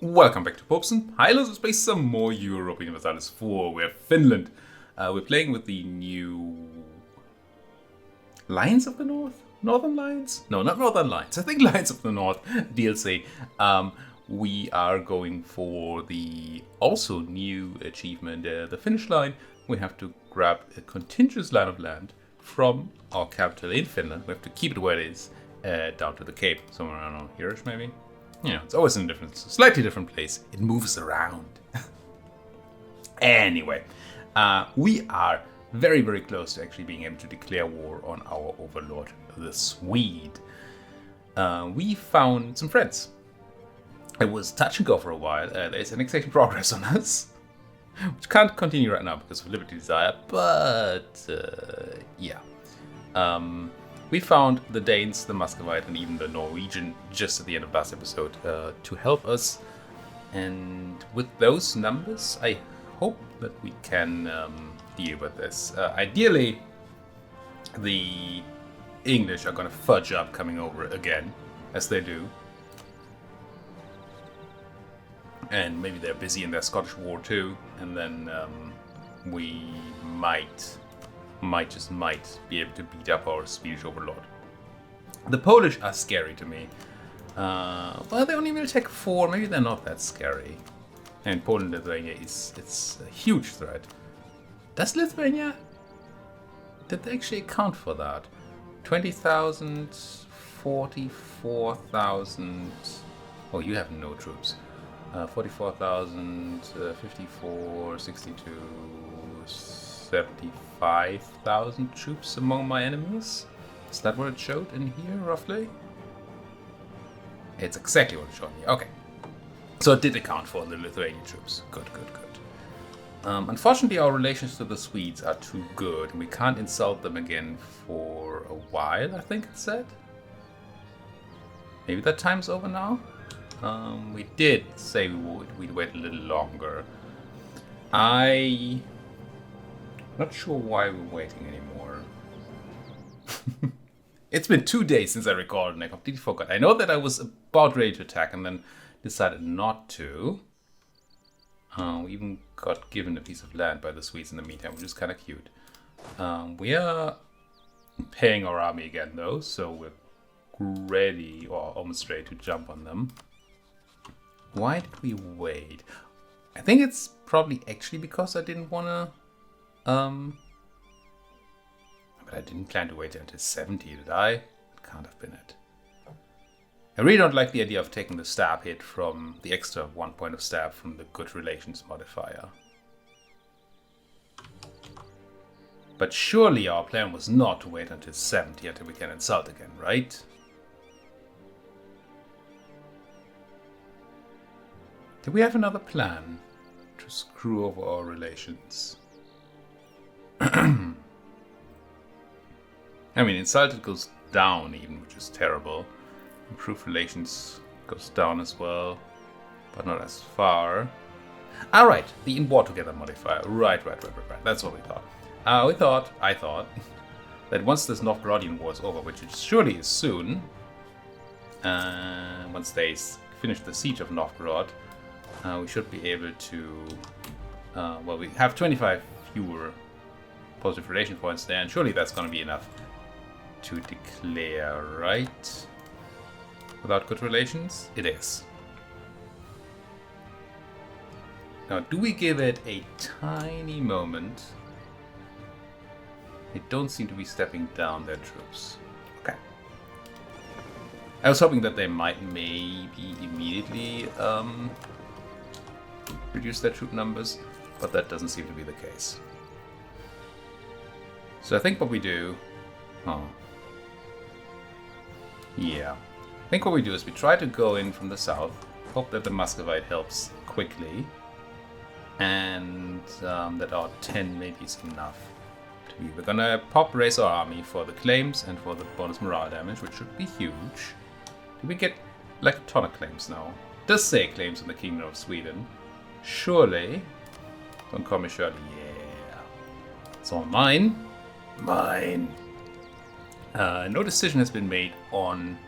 Welcome back to Popson. Hi, let's space some more Europa Universalis IV. We're Finland. We're playing with the new Lions of the North? Northern Lions? No, not Northern Lions. I think Lions of the North DLC. We are going for the also new achievement, the Finnish Line. We have to grab a contiguous line of land from our capital in Finland. We have to keep it where it is, down to the Cape, somewhere around here-ish maybe. Yeah, it's always in a slightly different place. It moves around. Anyway, we are very, very close to actually being able to declare war on our overlord, the Swede. We found some friends. It was touch and go for a while. There's annexation progress on us, which can't continue right now because of Liberty Desire, but yeah. We found the Danes, the Muscovite, and even the Norwegian just at the end of last episode to help us. And with those numbers, I hope that we can deal with this. Ideally, the English are going to fudge up coming over again, as they do. And maybe they're busy in their Scottish War too. And then we might be able to beat up our Swedish overlord. The Polish are scary to me. Well, they only will take 4. Maybe they're not that scary. And Poland, Lithuania it's a huge threat. Does Lithuania? Did they actually account for that? 20,000, 44,000. Oh, you have no troops. 44,000, 54, 62, 75,000 troops among my enemies. Is that what it showed in here, roughly? It's exactly what it showed me. Okay. So it did account for the Lithuanian troops. Good. Unfortunately, our relations to the Swedes are too good, and we can't insult them again for a while, I think it said. Maybe that time's over now? We did say we'd wait a little longer. I'm not sure why we're waiting anymore. It's been 2 days since I recorded and I completely forgot. I know that I was about ready to attack and then decided not to. We even got given a piece of land by the Swedes in the meantime, which is kind of cute. We are paying our army again though, so we're ready, or almost ready to jump on them. Why did we wait? I think it's probably actually because I didn't want to... But I didn't plan to wait until 70, did I? It can't have been it. I really don't like the idea of taking the stab hit from the extra 1 point of stab from the good relations modifier. But surely our plan was not to wait until 70 until we can insult again, right? Do we have another plan to screw over our relations? I mean, insulted goes down even, which is terrible. Improved relations goes down as well, but not as far. Alright, the in war together modifier. Right. That's what we thought. I thought, that once this Novgorodian war is over, which it surely is soon, once they finish the siege of Novgorod, we should be able to, well, we have 25 fewer positive relation points there, and surely that's going to be enough to declare, right? Without good relations? It is. Now, do we give it a tiny moment? They don't seem to be stepping down their troops. Okay. I was hoping that they might maybe immediately reduce their troop numbers, but that doesn't seem to be the case. So I think what we do... Yeah. I think what we do is we try to go in from the south, hope that the Muscovite helps quickly, and that our 10 maybe is enough to be. We're gonna raise our army for the claims and for the bonus morale damage, which should be huge. Do we get like a ton of claims now? It does say claims in the Kingdom of Sweden. Surely. Don't call me Shirley. Yeah. It's all mine. Mine. No decision has been made on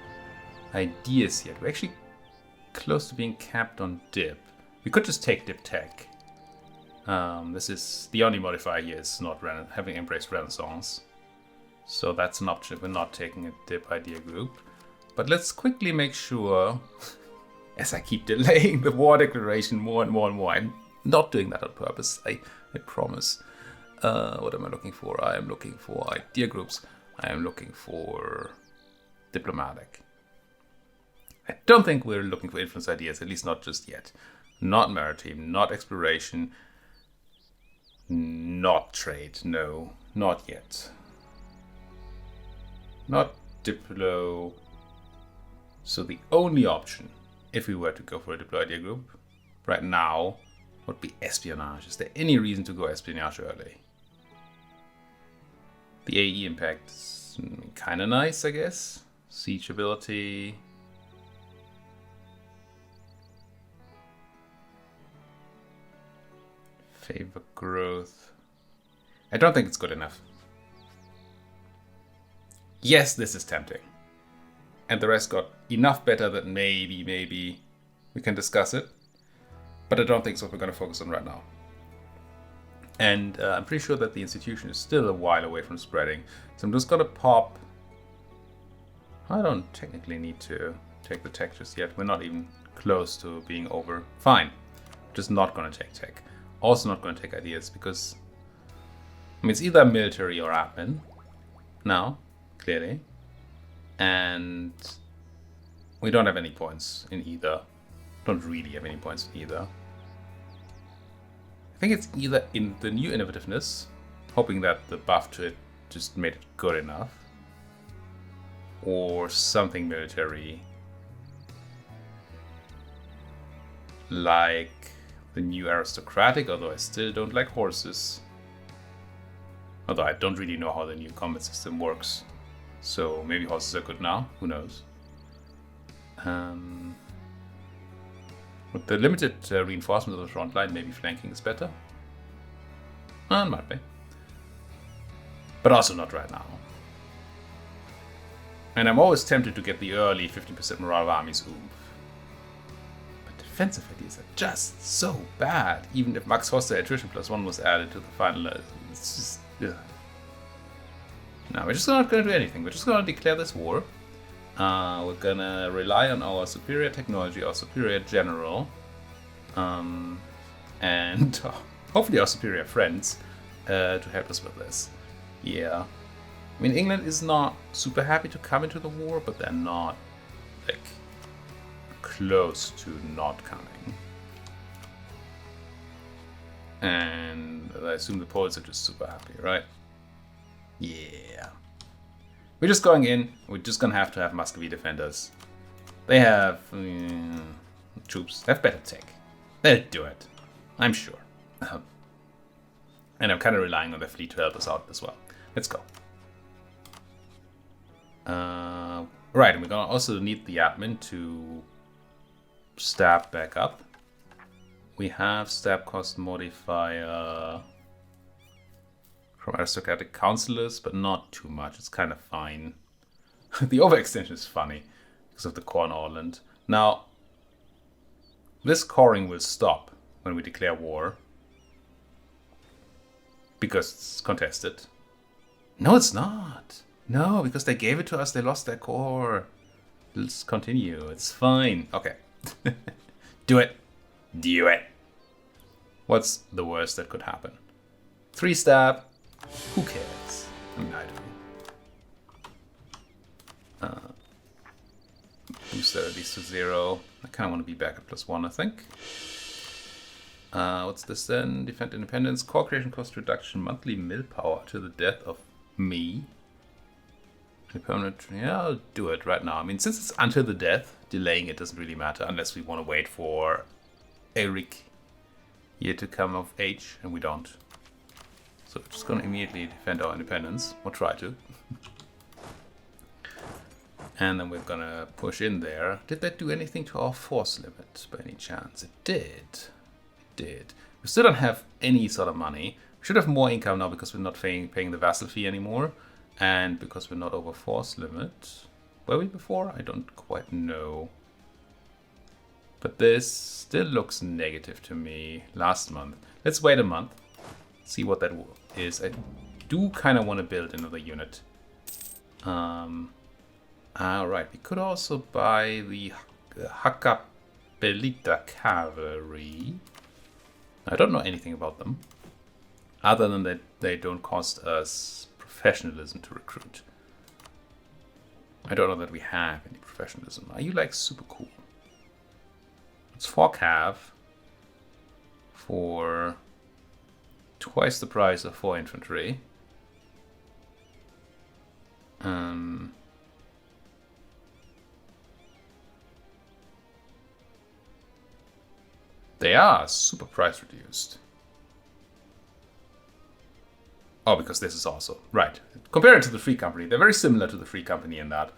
ideas yet. We actually close to being capped on dip. We could just take dip tech. This is the only modifier here is not having embraced Renaissance. So that's an option if we're not taking a dip idea group. But let's quickly make sure, as I keep delaying the war declaration more and more and more. I'm not doing that on purpose, I promise. What am I looking for? I am looking for idea groups. I am looking for diplomatic. I don't think we're looking for influence ideas, at least not just yet. Not maritime, not exploration, not trade, no, not yet. Not diplo. So the only option, if we were to go for a diplo idea group, right now, would be espionage. Is there any reason to go espionage early? The AE impact is kind of nice, I guess. Siege ability. Favor growth. I don't think it's good enough. Yes, this is tempting. And the rest got enough better that maybe we can discuss it. But I don't think it's what we're going to focus on right now. And I'm pretty sure that the institution is still a while away from spreading. So I'm just going to pop. I don't technically need to take the tech just yet. We're not even close to being over. Fine. Just not going to take tech. Also not going to take ideas because I mean, it's either military or admin now, clearly. And we don't have any points in either. Don't really have any points in either. I think it's either in the new innovativeness, hoping that the buff to it just made it good enough, or something military like the new aristocratic, although I still don't like horses. Although I don't really know how the new combat system works. So maybe horses are good now, who knows. With the limited reinforcement of the front line, maybe flanking is better. Might be. But also not right now. And I'm always tempted to get the early 15% morale of armies oomph. But defensive ideas are just so bad. Even if Max Hoster attrition +1 was added to the final, it's just... Ugh. No, we're just not going to do anything. We're just going to declare this war. We're going to rely on our superior technology, our superior general, and hopefully our superior friends to help us with this. Yeah. I mean, England is not super happy to come into the war, but they're not, like, close to not coming. And I assume the Poles are just super happy, right? Yeah. We're just going in. We're just going to have Muscovite defenders. They have troops. They have better tech. They'll do it. I'm sure. And I'm kind of relying on their fleet to help us out as well. Let's go. Right, and we're going to also need the admin to stab back up. We have stab cost modifier from aristocratic councillors, but not too much. It's kind of fine. The overextension is funny because of the Corn Orland. Now, this coring will stop when we declare war because it's contested. No, it's not. No, because they gave it to us. They lost their core. Let's continue. It's fine. Okay. Do it. Do it. What's the worst that could happen? 3 stab. Who cares? I mean, I do. Boost that at least to 0. I kind of want to be back at +1, I think. What's this then? Defend independence, core creation cost reduction, monthly mill power to the death of me. Permanent. Yeah, I'll do it right now. I mean, since it's until the death, delaying it doesn't really matter unless we want to wait for Eric here to come of age, and we don't. So we're just going to immediately defend our independence, or try to. And then we're going to push in there. Did that do anything to our force limit by any chance? It did. It did. We still don't have any sort of money. We should have more income now because we're not paying the vassal fee anymore. And because we're not over force limit. Were we before? I don't quite know. But this still looks negative to me last month. Let's wait a month. See what that is. I do kind of want to build another unit. Alright, we could also buy the Hakkapeliitta cavalry. I don't know anything about them. Other than that they don't cost us professionalism to recruit. I don't know that we have any professionalism. Are you like super cool? It's 4 cav for twice the price of 4 infantry. They are super price reduced. Oh, because this is also right. Compared to the Free Company, they're very similar to the Free Company in that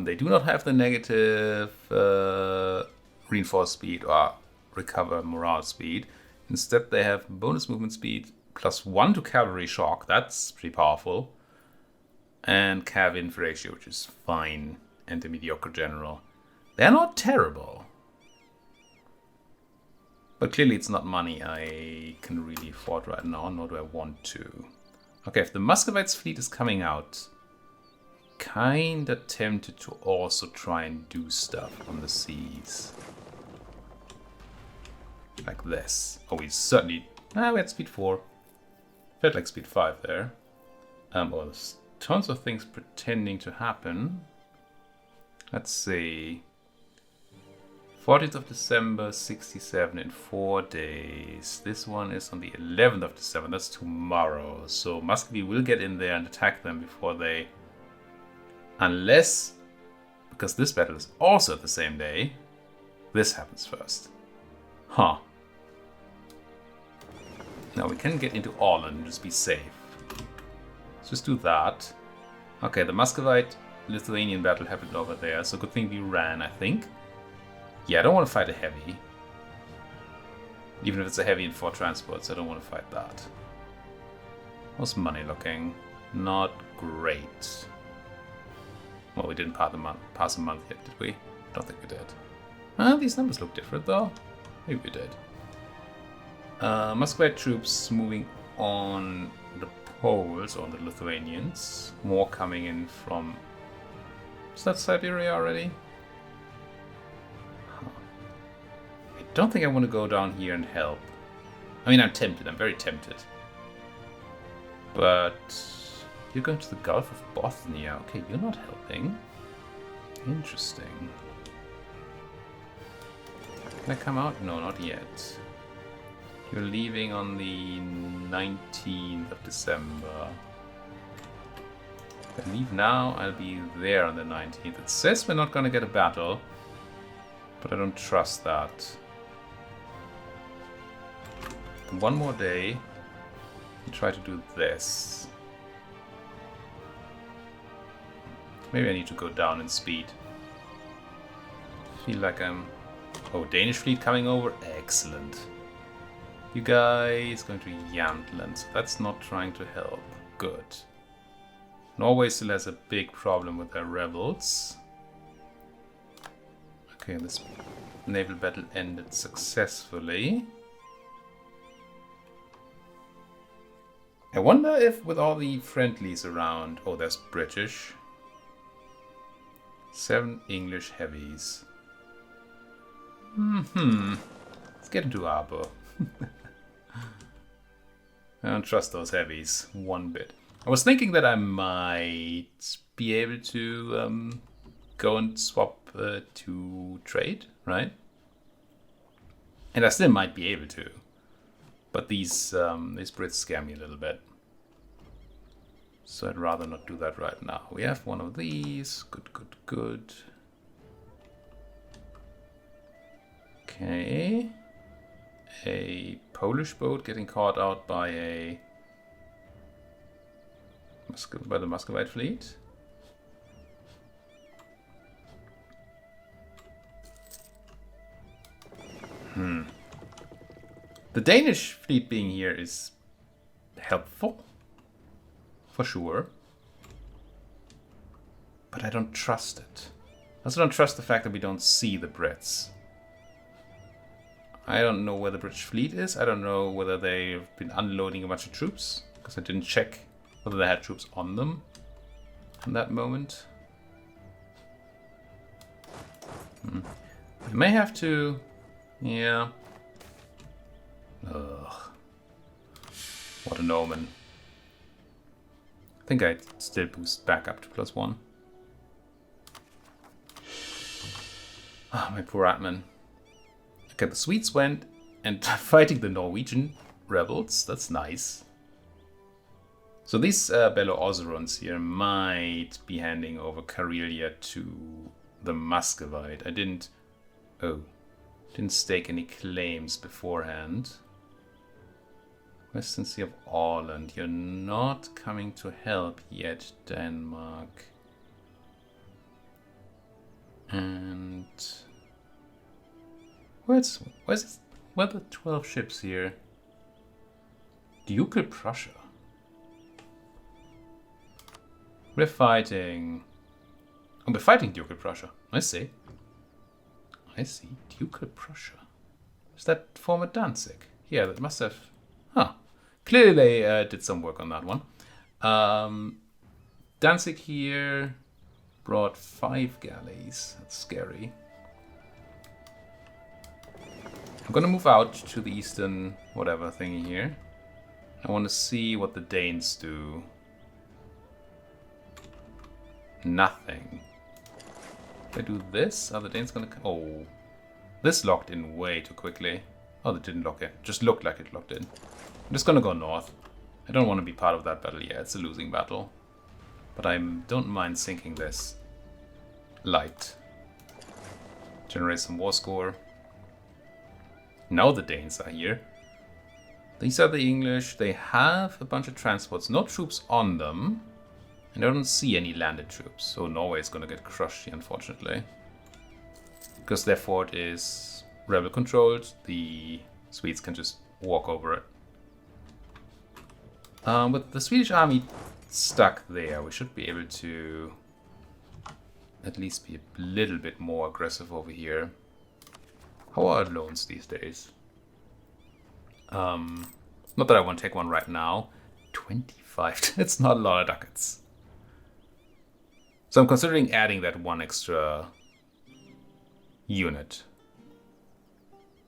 they do not have the negative reinforce speed or recover morale speed. Instead, they have bonus movement speed +1 to cavalry shock. That's pretty powerful. And cav inf ratio, which is fine, and the mediocre general. They're not terrible. But clearly it's not money I can really afford right now, nor do I want to. Okay, if the Muscovites fleet is coming out, kinda tempted to also try and do stuff on the seas. Like this. Oh, we certainly... we had speed 4. Felt like speed 5 there. Oh, there's tons of things pretending to happen. Let's see. 14th of December, 67 in 4 days. This one is on the 11th of December. That's tomorrow. So Muscovite will get in there and attack them before they... Unless... Because this battle is also the same day. This happens first. Huh. Now we can get into Orland and just be safe. Let's just do that. Okay, the Muscovite Lithuanian battle happened over there. So good thing we ran, I think. Yeah, I don't want to fight a heavy. Even if it's a heavy in 4 transports, I don't want to fight that. How's money looking? Not great. Well, we didn't pass a month yet, did we? Don't think we did. These numbers look different, though. Maybe we did. Muscovite troops moving on the Poles, or the Lithuanians. More coming in from... Is that Siberia already? I don't think I want to go down here and help. I mean, I'm tempted. I'm very tempted. But you're going to the Gulf of Bothnia. Okay, you're not helping. Interesting. Can I come out? No, not yet. You're leaving on the 19th of December. If I leave now, I'll be there on the 19th. It says we're not going to get a battle, but I don't trust that. One more day and try to do this. Maybe I need to go down in speed. Feel like I'm... Oh, Danish fleet coming over? Excellent. You guys going to Jamtland, so that's not trying to help. Good. Norway still has a big problem with their rebels. Okay, this naval battle ended successfully. I wonder if with all the friendlies around... Oh, there's British. 7 English heavies. Let's get into Arbor. I don't trust those heavies one bit. I was thinking that I might be able to go and swap to trade, right? And I still might be able to. But these Brits scare me a little bit. So I'd rather not do that right now. We have one of these. Good, good, good. Okay. A Polish boat getting caught out by the Muscovite fleet. The Danish fleet being here is helpful, for sure, but I don't trust it. also don't trust the fact that we don't see the Brits. I don't know where the British fleet is. I don't know whether they've been unloading a bunch of troops, because I didn't check whether they had troops on them in that moment. I may have to... yeah. Ugh. What an omen. I think I'd still boost back up to +1. Ah, my poor admin. Okay, the Swedes went and fighting the Norwegian rebels. That's nice. So these Bello-Ozerons here might be handing over Karelia to the Muscovite. I didn't stake any claims beforehand. Western Sea of Åland, you're not coming to help yet, Denmark. And where are the 12 ships here? Ducal Prussia. We're fighting. Oh, we're fighting Ducal Prussia. I see. Ducal Prussia. Is that former Danzig? Yeah, that must have. Huh. Clearly they did some work on that one. Danzig here brought 5 galleys. That's scary. I'm gonna move out to the eastern whatever thingy here. I want to see what the Danes do. Nothing. If I do this, are the Danes gonna... oh. This locked in way too quickly. Oh, that didn't lock in. Just looked like it locked in. I'm just gonna go north. I don't want to be part of that battle. Yeah, it's a losing battle. But I don't mind sinking this. Light. Generate some war score. Now the Danes are here. These are the English. They have a bunch of transports. No troops on them. And I don't see any landed troops. So Norway is gonna get crushed here, unfortunately. Because their fort is rebel controlled. The Swedes can just walk over it. With the Swedish army stuck there, we should be able to at least be a little bit more aggressive over here. How are loans these days? Not that I want to take one right now. 25, that's not a lot of ducats. So I'm considering adding that one extra unit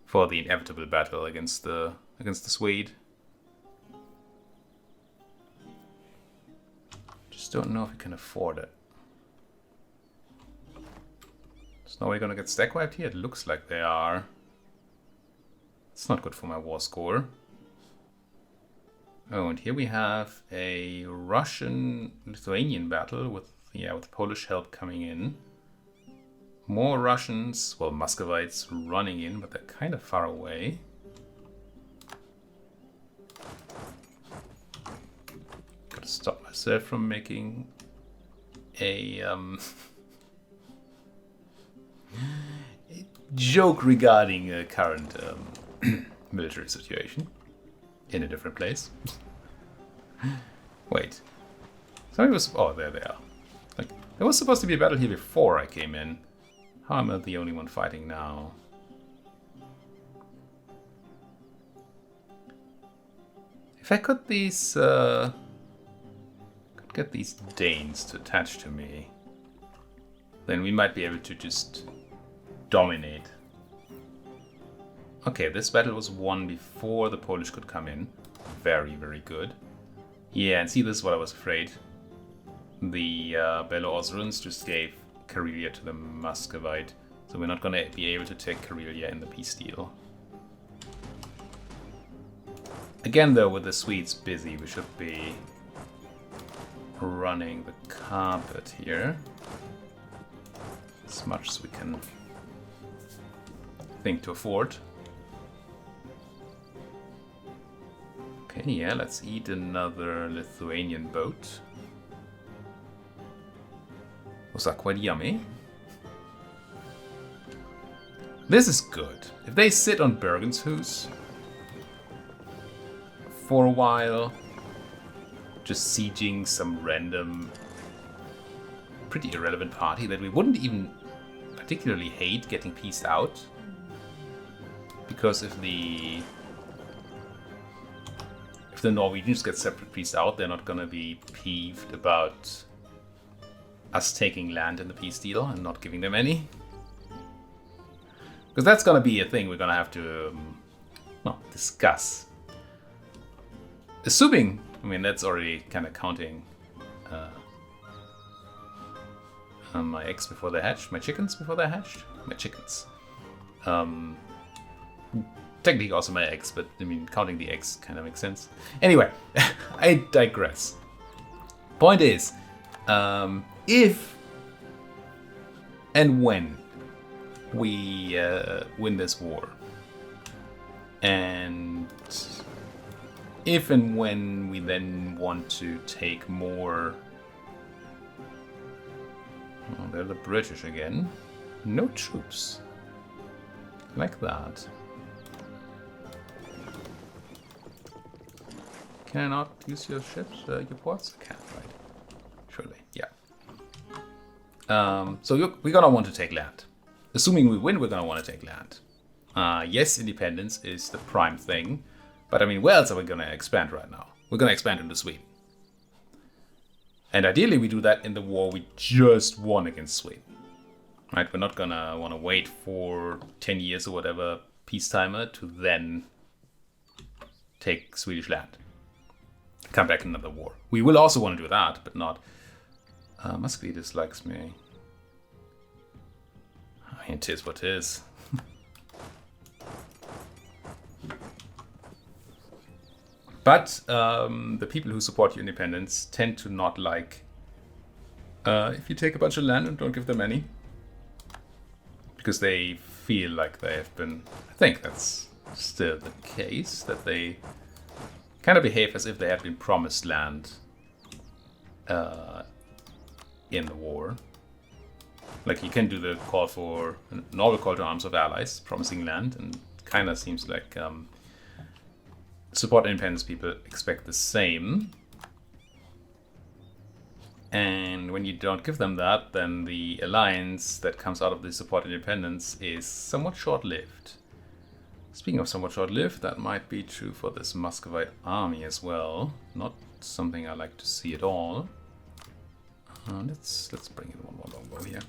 for the inevitable battle against the Swede. Just don't know if we can afford it. Is Norway gonna get stack wiped here? It looks like they are. It's not good for my war score. Oh, and here we have a Russian-Lithuanian battle with Polish help coming in. More Russians, well, Muscovites running in, but they're kind of far away. Gotta stop myself from making a joke regarding current military situation in a different place. Wait. Somebody was... oh, there they are. Like, there was supposed to be a battle here before I came in. How am I the only one fighting now? If I could these... could get these Danes to attach to me, then we might be able to just dominate. Okay, this battle was won before the Polish could come in. Very, very good. Yeah, and see, this is what I was afraid. The Bello-Ozerons just gave Karelia to the Muscovite, so we're not going to be able to take Karelia in the peace deal. Again, though, with the Swedes busy, we should be running the carpet here as much as we can think to afford. Okay, yeah, let's eat another Lithuanian boat. Was that quite yummy? This is good. If they sit on Bergenshus for a while, just sieging some random, pretty irrelevant party that we wouldn't even particularly hate getting pieced out. Because if the Norwegians get separate pieced out, they're not gonna be peeved about us taking land in the peace deal and not giving them any. Because that's gonna be a thing we're gonna have to discuss. Assuming, I mean, that's already kind of counting my eggs before they hatched, my chickens before they hatched, my chickens. Technically also my eggs, but I mean, counting the eggs kind of makes sense. Anyway, I digress. Point is, if and when we win this war, and if and when we then want to take more... Oh, they're the British again. No troops. Like that. Can I not use your ships, your ports? I can, right? Surely, yeah. So we're gonna want to take land. Assuming we win, we're gonna want to take land. Yes, independence is the prime thing. But I mean, where else are we gonna expand right now? We're gonna expand into Sweden. And ideally we do that in the war we just won against Sweden. Right? We're not gonna wanna wait for 10 years or whatever peacetimer to then take Swedish land. Come back in another war. We will also want to do that, but not... Muscovite dislikes me. I mean, it is what it is. But the people who support your independence tend to not like if you take a bunch of land and don't give them any. Because they feel like they have been... I think that's still the case, that they kind of behave as if they had been promised land in the war. Like you can do the call for... a normal call to arms of allies, promising land, and kind of seems like... support independence people expect the same. And when you don't give them that, then the alliance that comes out of the support independence is somewhat short-lived. Speaking of somewhat short-lived, that might be true for this Muscovite army as well. Not something I like to see at all. Let's bring in one more longbow here.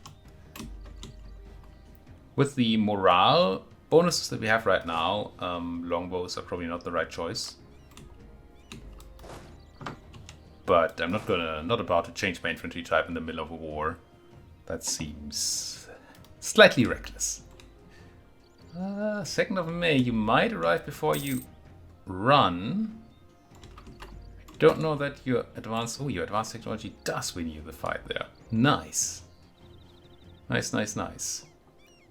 With the morale bonuses that we have right now, longbows are probably not the right choice. But I'm not about to change my infantry type in the middle of a war. That seems slightly reckless. 2nd of May, you might arrive before you run. I don't know that your advanced... Oh, your advanced technology does win you the fight there. Nice. Nice, nice, nice.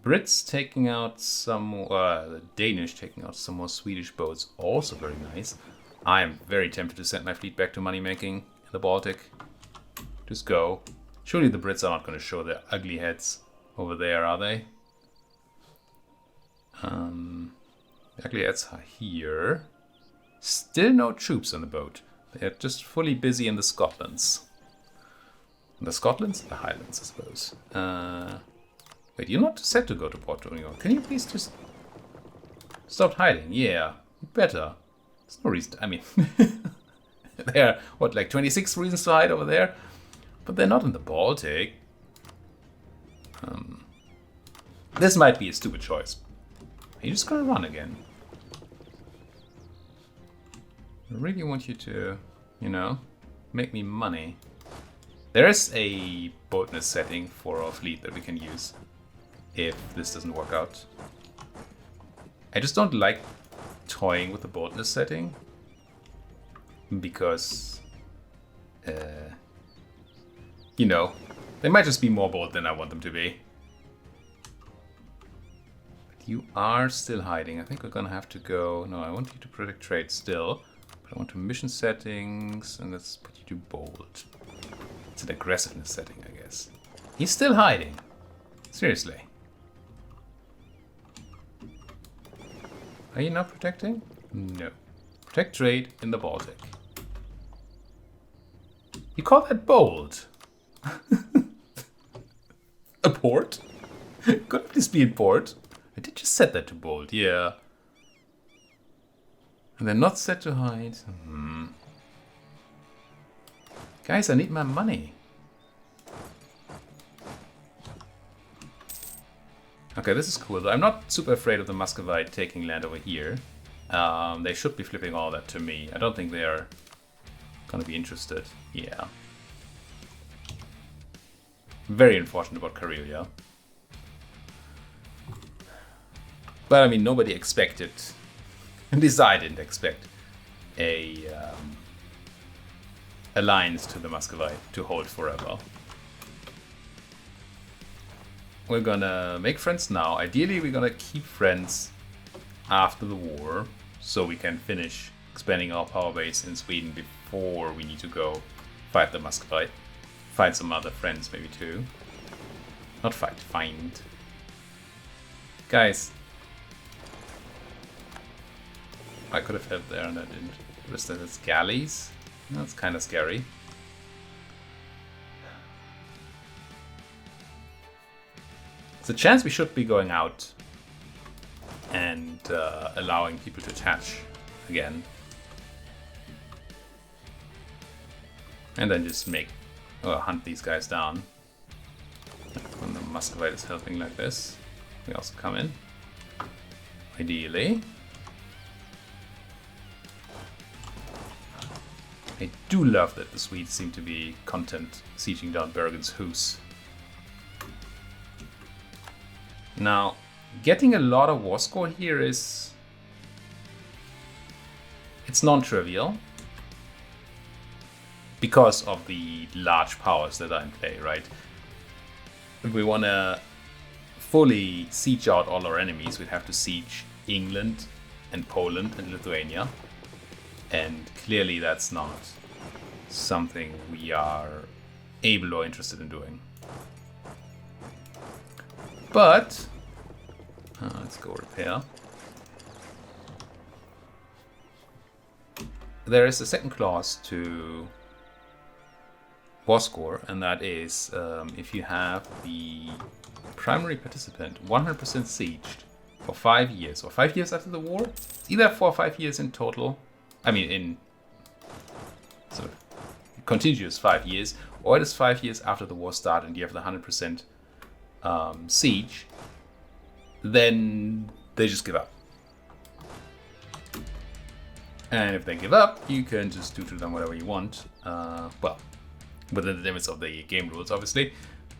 Brits taking out some more... the Danish taking out some more Swedish boats. Also very nice. I am very tempted to send my fleet back to money-making in the Baltic. Just go. Surely the Brits are not going to show their ugly heads over there, are they? The ugly heads are here. Still no troops on the boat. They're just fully busy in the Scotlands. The Scotlands? The Highlands, I suppose. Wait, you're not set to go to Porto anymore. Can you please just stop hiding? Yeah, better. There's no reason to, I mean, there are, what, like 26 reasons to hide over there? But they're not in the Baltic. This might be a stupid choice. Are you just gonna run again? I really want you to, you know, make me money. There is a boldness setting for our fleet that we can use if this doesn't work out. I just don't like toying with the boldness setting because, you know, they might just be more bold than I want them to be. But you are still hiding. I think we're gonna have to go... No, I want you to predict trade still. But I want to mission settings and let's put you to bold. It's an aggressiveness setting, I guess. He's still hiding. Seriously. Are you not protecting? No. Protect trade in the Baltic. You call that bold? A port? Could please be in port. I did just set that to bold, yeah. And they're not set to hide. Guys, I need my money. Okay, this is cool. I'm not super afraid of the Muscovite taking land over here. They should be flipping all that to me. I don't think they're gonna be interested. Yeah. Very unfortunate about Karelia. But I mean, nobody expected, at least I didn't expect, a alliance to the Muscovite to hold forever. We're gonna make friends now. Ideally, we're gonna keep friends after the war, so we can finish expanding our power base in Sweden before we need to go fight the Muscovite. Find some other friends, maybe too. Not fight, find. Guys. I could have helped there and I didn't. Listen, it's galleys. That's kind of scary. There's a chance we should be going out and allowing people to attach again. And then just hunt these guys down. When the Muscovite is helping like this, we also come in. Ideally. I do love that the Swedes seem to be content sieging down Bergen's Hus. Now, getting a lot of war score here is... it's non-trivial. Because of the large powers that are in play, right? If we want to fully siege out all our enemies, we'd have to siege England and Poland and Lithuania. And clearly that's not something we are able or interested in doing. But, let's go repair. There is a second clause to war score, and that is if you have the primary participant 100% sieged for 5 years, or 5 years after the war, either 4 or 5 years in total. I mean, in sort of continuous 5 years, or it is 5 years after the war started and you have the 100% siege, then they just give up. And if they give up, you can just do to them whatever you want. Well, within the limits of the game rules, obviously,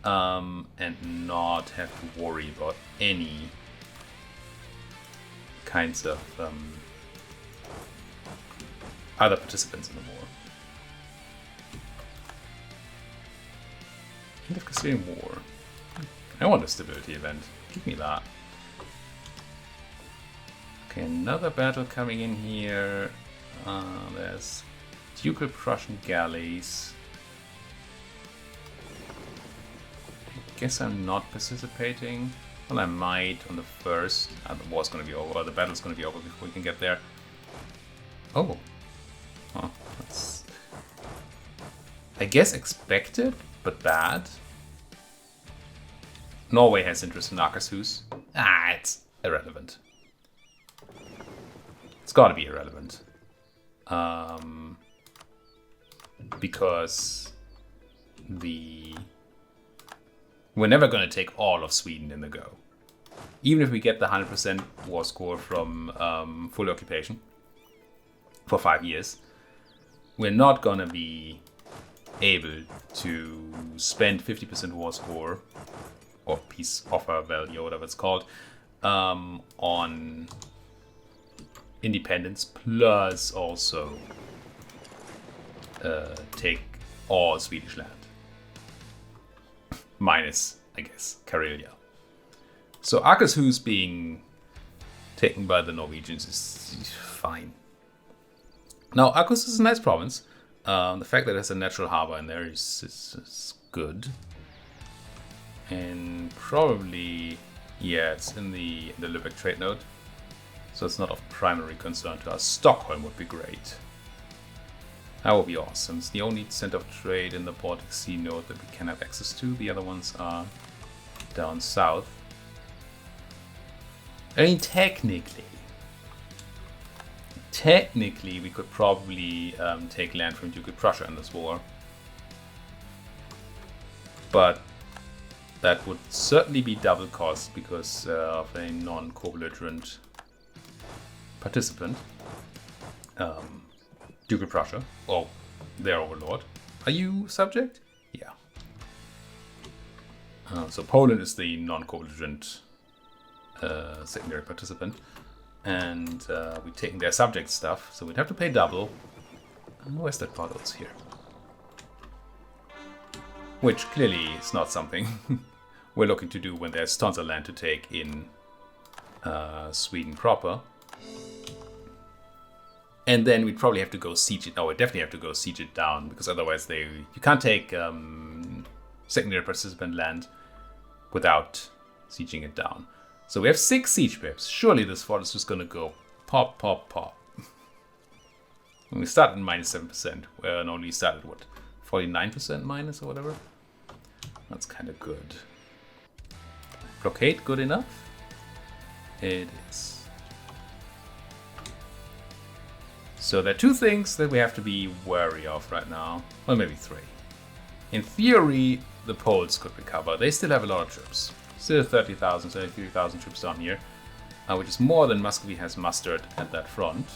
and not have to worry about any kinds of other participants in the war. End of Castilian War. I want a stability event. Give me that. Okay, another battle coming in here. There's Ducal Prussian galleys. I guess I'm not participating. Well, I might on the first. The war's gonna be over, or the battle's gonna be over before we can get there. Oh. Oh, that's... I guess expected, but bad. Norway has interest in Akershus. It's irrelevant. It's gotta be irrelevant. Because we're never gonna take all of Sweden in the go. Even if we get the 100% war score from full occupation for 5 years, we're not gonna be able to spend 50% war score or peace offer value, or whatever it's called, on independence, plus also take all Swedish land. Minus, I guess, Karelia. So Akershus being taken by the Norwegians is fine. Now, Akershus is a nice province. The fact that it has a natural harbor in there is good. And probably, yeah, it's in the Lübeck trade node. So it's not of primary concern to us. Stockholm would be great. That would be awesome. It's the only center of trade in the Baltic Sea node that we can have access to. The other ones are down south. I mean, technically, we could probably take land from Duke of Prussia in this war. But that would certainly be double cost because of a non-co-belligerent participant. Duke of Prussia. Oh, their overlord. Are you subject? Yeah. So Poland is the non-co-belligerent secondary participant. And we're taking their subject stuff, so we'd have to pay double. Where's that part? Oh, it's here. Which clearly is not something we're looking to do when there's tons of land to take in Sweden proper. And then we'd probably have to go siege it. No, we definitely have to go siege it down, because otherwise you can't take secondary participant land without sieging it down. So we have 6 siege pips. Surely this fort is just going to go pop, pop, pop. When we start at -7%, well, only started what, 49% minus or whatever. That's kind of good. Blockade good enough? It is. So there are 2 things that we have to be wary of right now. Well, maybe 3. In theory, the Poles could recover. They still have a lot of troops. Still 30,000, 33,000 troops down here. Which is more than Muscovite has mustered at that front.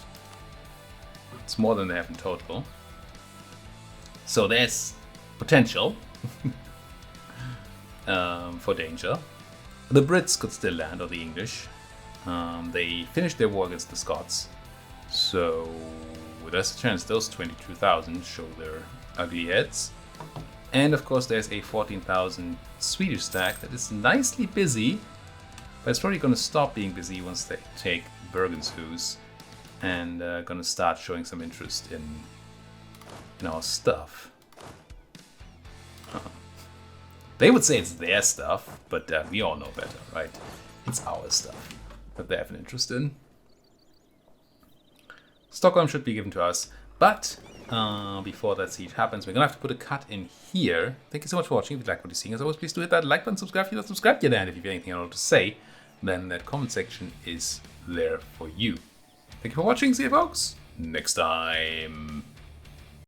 It's more than they have in total. So there's potential for danger. The Brits could still land, or the English. They finished their war against the Scots. So there's a chance those 22,000 show their ugly heads. And of course there's a 14,000 Swedish stack that is nicely busy. But it's probably going to stop being busy once they take Bergenshus. And going to start showing some interest in our stuff. They would say it's their stuff, but we all know better, right? It's our stuff that they have an interest in. Stockholm should be given to us, but before that siege happens, we're going to have to put a cut in here. Thank you so much for watching. If you like what you're seeing, as always, please do hit that like button, subscribe if you're not subscribed yet, and if you have anything else to say, then that comment section is there for you. Thank you for watching. See you folks next time.